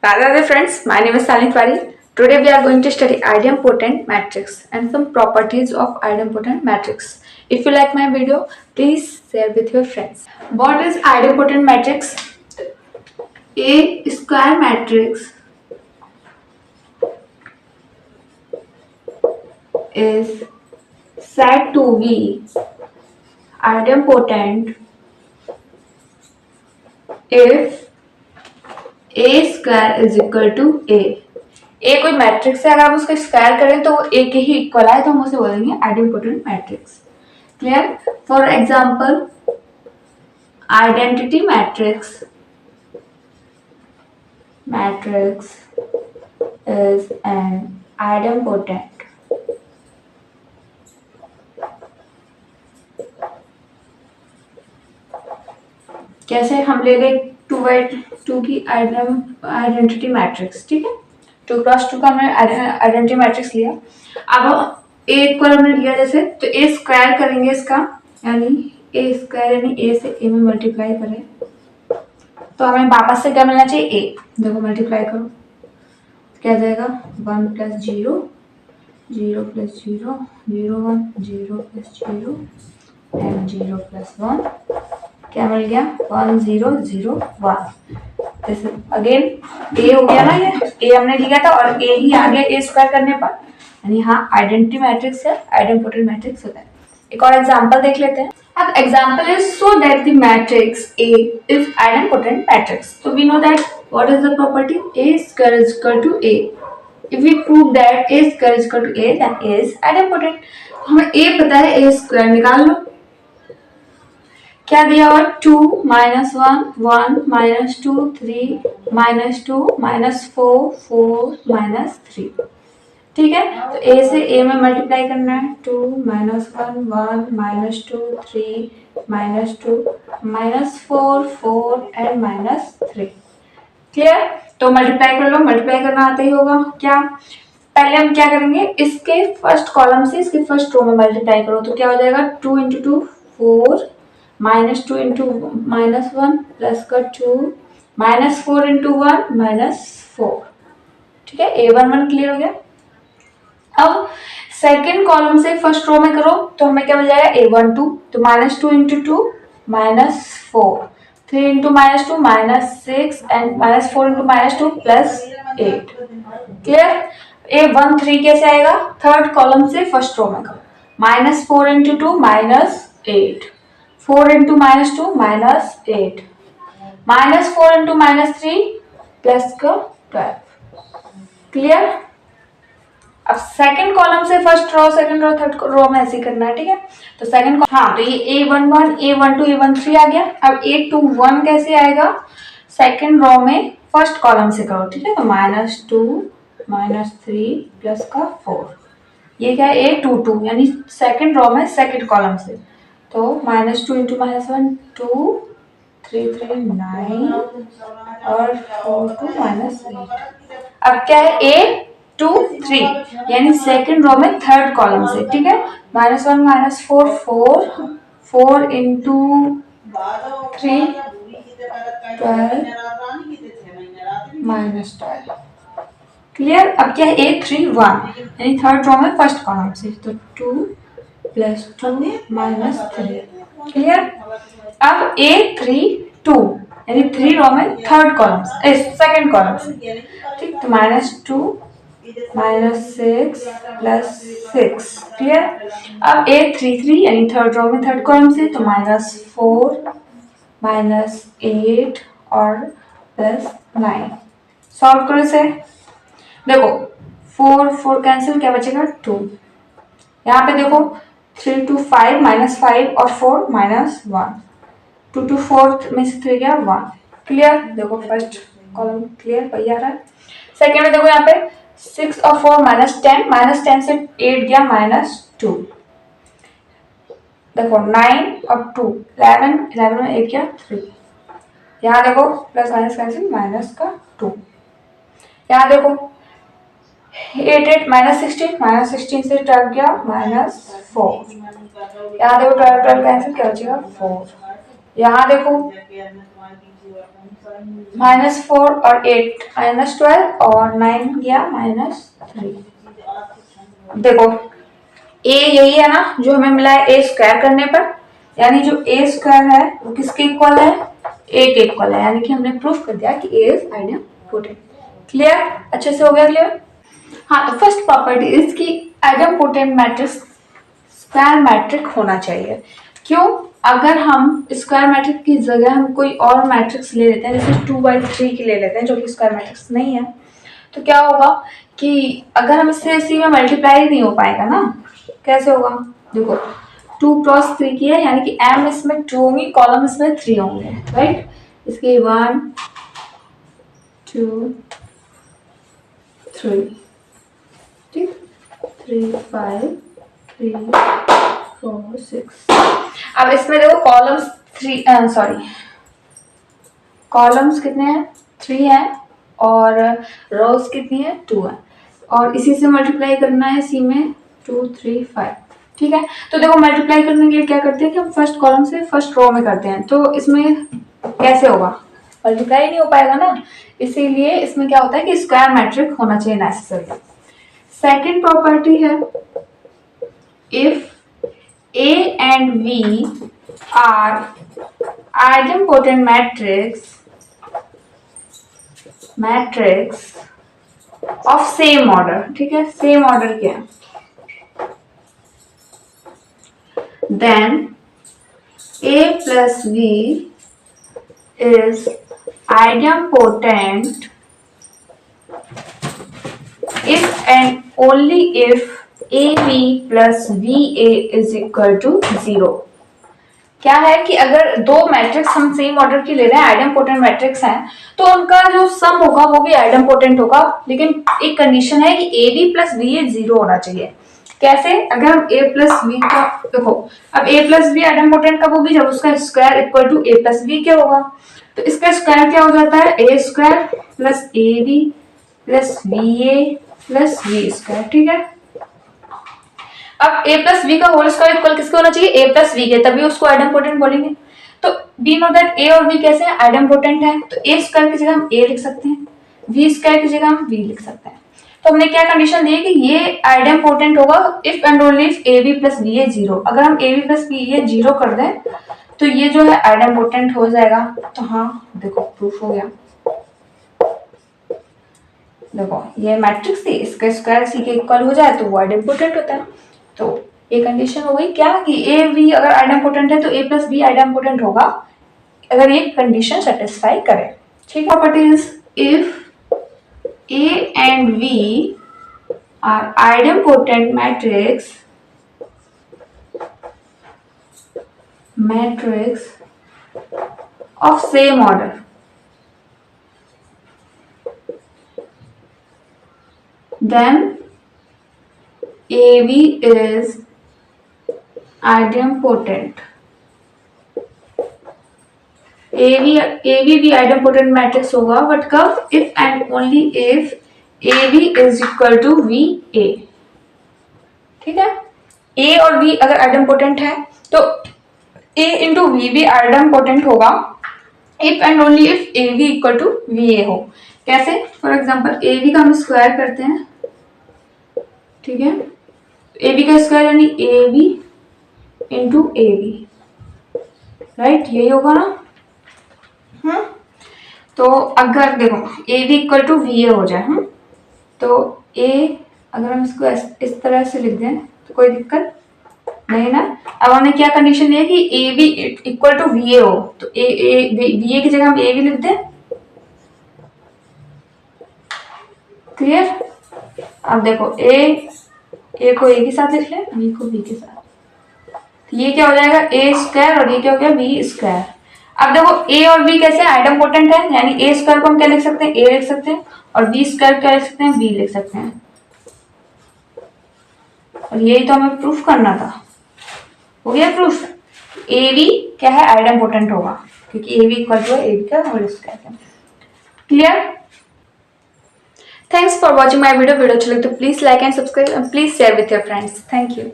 Radha friends, my name is Salini Tiwari. Today we are going to study idempotent matrix and some properties of idempotent matrix. If you like my video, please share with your friends. What is idempotent matrix? A square matrix is said to be idempotent if A square is equal to A. ए कोई matrix है, अगर हम उसको square करें तो वो ए के ही equal आए तो हम उसे बोलेंगे identity matrix. Clear? For example identity matrix is an idempotent कैसे हम ले गए 2x2 की आइडेंटिटी मैट्रिक्स. ठीक है, 2x2 का हमने आइडेंटिटी मैट्रिक्स लिया. अब ए इक्वल हमने लिया जैसे, तो ए स्क्वायर करेंगे इसका, यानी ए स्क्वायर यानी ए से ए में मल्टीप्लाई करें तो हमें वापस से क्या मिलना चाहिए? ए. देखो मल्टीप्लाई करो क्या जाएगा? 1 + 0 0 + 0 0 1 0 + 0 एंड 0 + 1 क्या मिल गया? 1 0 0 1. जैसे अगेन ए हो गया ना, ये ए हमने लिया था और ए ही आ गया ए स्क्वायर करने पर, यानी हाँ आइडेंटिटी मैट्रिक्स है, आइडेंटिपोटेंट मैट्रिक्स होता है. एक और एग्जांपल देख लेते हैं. अब example is so that the matrix A is idempotent matrix. तो we know that what is the property A square is equal to A. If we prove that A square is equal to A then A is idempotent. हमें ए पता है, ए square निकाल लो. क्या दिया हुआ? 2 - 1 1 - 2 3 - 2 - 4 4 - 3. ठीक है, तो ए से ए में मल्टीप्लाई करना है. 2 - 1 1 - 2 3 - 2 -4 4 एंड -3. क्लियर? तो मल्टीप्लाई कर लो. मल्टीप्लाई करना आता ही होगा. क्या पहले हम क्या करेंगे? इसके फर्स्ट कॉलम से इसके फर्स्ट रो में मल्टीप्लाई करो तो क्या हो जाएगा? 2 × 2 4 -2 × -1 प्लस का 2 -4 × 1 -4. ठीक है, A11 क्लियर हो गया. अब सेकेंड कॉलम से फर्स्ट रो में करो तो हमें क्या मिल जाएगा? A12. तो -2 × 2 -4 3 × -2 -6 एंड -4 × -2 +8. क्लियर? A13 कैसे आएगा? थर्ड कॉलम से फर्स्ट रो में करो. -4 × 2 -8 4 × -2 -8 -4 × -3 प्लस का 12. क्लियर? अब सेकंड कॉलम से first row, second row, third row में ऐसे करना है. ठीक है, तो सेकंड हाँ, तो ये A11 A12 A13 आ गया. अब A21 कैसे आएगा? सेकंड रो में फर्स्ट कॉलम से करो. ठीक है, तो -2 -3 प्लस का 4. ये क्या है? A22 यानी सेकंड रो में सेकंड कॉलम से. तो -2 × -1 2 3 3 9 और 4 2 -8. अब क्या है? A23 यानी सेकंड रो में थर्ड कॉलम से. ठीक है, -1 -4 4 4 × 3 12 -12. क्लियर? अब क्या है? A31 यानी थर्ड रो में फर्स्ट कॉलम से. तो 2 + 2 -3. क्लियर? अब A32 यानी 3 रो में थर्ड कॉलम से, सेकंड कॉलम से. ठीक, तो -2 -6 + 6. क्लियर? अब A33 यानी थर्ड रो में थर्ड कॉलम से, तो -4 -8 और +9. सॉल्व करो इसे. देखो 4 4 कैंसिल, क्या बचेगा? 2. यहाँ पे देखो 3 2 5 -5 और 4 -1 2 2 4 में से 3 गया 1. क्लियर? देखो फर्स्ट कॉलम क्लियर वही आ रहा है. सेकेंड में देखो यहाँ पे 6 और 4 -10 10 से 8 गया -2. देखो 9 और 2 11 11 में 8 गया 3. यहाँ देखो प्लस माइनस कैंसिल -2. यहाँ देखो 8 8 -16 से 12 गया -4. यहाँ देखो 12 12 कैंसिल, क्या बचेगा? 4. यहाँ देखो -4 और 8 -12 और 9 गया -3। देखो ए यही है ना जो हमें मिला है ए स्क्वायर करने पर, यानी जो ए स्क्वायर है वो किसके इक्वल है, ए के इक्वल है, यानी कि हमने प्रूफ कर दिया कि ए इज आइडेम्पोटेंट। क्लियर, अच्छे से हो गया क्लियर। हाँ, तो फर्स्ट प्रॉपर्टी इसकी आइडेम्पोटेंट मैट्रिक्स स्क्वायर मैट्रिक होना चाहिए। क्यों, अगर हम स्क्वायर मैट्रिक्स की जगह हम कोई और मैट्रिक्स ले लेते हैं, जैसे 2/3 की ले लेते हैं जो कि स्क्वायर मैट्रिक्स नहीं है, तो क्या होगा कि अगर हम इससे इसी में मल्टीप्लाई नहीं हो पाएगा ना। कैसे होगा, देखो 2 क्रॉस 3 की है, यानी कि m इसमें 2 होंगी, कॉलम इसमें 3 होंगे, राइट। इसके 1 2 3, ठीक, 3 5 3 4 6। अब इसमें देखो कॉलम्स 3 सॉरी कॉलम्स कितने हैं, 3 है, और रोज कितनी है, 2 है, और इसी से मल्टीप्लाई करना है सी में 2 3 5, ठीक है। तो देखो मल्टीप्लाई करने के लिए क्या करते हैं कि हम फर्स्ट कॉलम से फर्स्ट रो में करते हैं, तो इसमें कैसे होगा, मल्टीप्लाई नहीं हो पाएगा ना, इसीलिए इसमें क्या होता है कि स्क्वायर मैट्रिक होना चाहिए नेसेसरी। सेकंड प्रॉपर्टी है, if A and B are idempotent matrix of same order, ठीक है, सेम ऑर्डर क्या है, then A plus B is idempotent if and only if AB plus VA is equal to 0। क्या है कि अगर दो मैट्रिक्स हम सेम ऑर्डर की ले रहे हैं, आइडेम्पोटेंट मैट्रिक्स हैं, तो उनका जो सम होगा वो भी आइडेम्पोटेंट होगा, लेकिन एक कंडीशन है कि AB plus VA 0 होना चाहिए। कैसे, अगर हम a प्लस बी का देखो, अब a प्लस बी आइडेम्पोटेंट कब होगी, जब उसका square equal to a plus B क्या होगा, तो इसका स्क्वायर क्या हो जाता है, a square plus A B plus B A plus B square, ठीक है। अब a प्लस बी का होल स्क्वायर इक्वल किसके होना चाहिए, a प्लस बी के, तभी उसको आइडेम्पोटेंट बोलेंगे। तो वी नो दैट a और b कैसे हैं, आइडेम्पोटेंट है, तो a स्क्वायर की जगह हम a लिख सकते हैं, v स्क्वायर की जगह हम v लिख सकते हैं। तो हमने क्या कंडीशन दी है कि ये आइडेम्पोटेंट होगा if and only if A B plus B A 0। अगर हम A B plus B A 0 कर दें तो ये जो है आइडेम्पोटेंट हो जाएगा। तो हाँ देखो प्रूफ हो गया, देखो ये मैट्रिक्स थी, इसका स्क्वायर सी के इक्वल हो जाए तो वो आइडेम्पोटेंट होता है। तो ये कंडीशन हो गई क्या कि ए बी अगर आइडेम्पोटेंट है तो ए प्लस बी आइडेम्पोटेंट होगा अगर ये कंडीशन सेटिस्फाई करे, ठीक है। Properties, if A and V are idempotent matrix of same order, then AB is idempotent। AB भी आइडेम्पोटेंट मैट्रिक्स होगा, बट कब, if and only if AB is equal to VA, ठीक है। A और B अगर आइडेम्पोटेंट है तो A into V भी आइडेम्पोटेंट होगा if and only if AB equal to VA हो। कैसे, फॉर एग्जाम्पल AB का हम स्क्वायर करते हैं, ठीक है, AB का स्क्वायर यानी AB इंटू AB, राइट, यही होगा ना। तो अगर देखो A B equal to V A हो जाए, तो ए अगर हम इसको इस तरह से लिख दें तो कोई दिक्कत नहीं ना। अब हमने क्या कंडीशन ली है कि A B equal to V A हो, तो वी ए की जगह हम ए बी लिख दें, क्लियर। अब देखो ए को ए के साथ लिख लें, बी को बी के साथ, तो ये क्या हो जाएगा ए स्क्वायर और ये क्या हो गया बी स्क्वायर। अब देखो a और b कैसे आइडेम्पोटेंट है, यानी a स्क्वायर को हम क्या लिख सकते हैं, a लिख सकते हैं, और b स्क्वायर क्या लिख सकते हैं, b लिख सकते हैं। और यही तो हमें प्रूफ करना था, हो गया प्रूफ। a b क्या है, आइडेम्पोटेंट होगा, क्योंकि a b equal to a b का whole square. Clear. Thanks for watching my video अच्छा लगे तो please like and subscribe and please share with your friends. Thank you.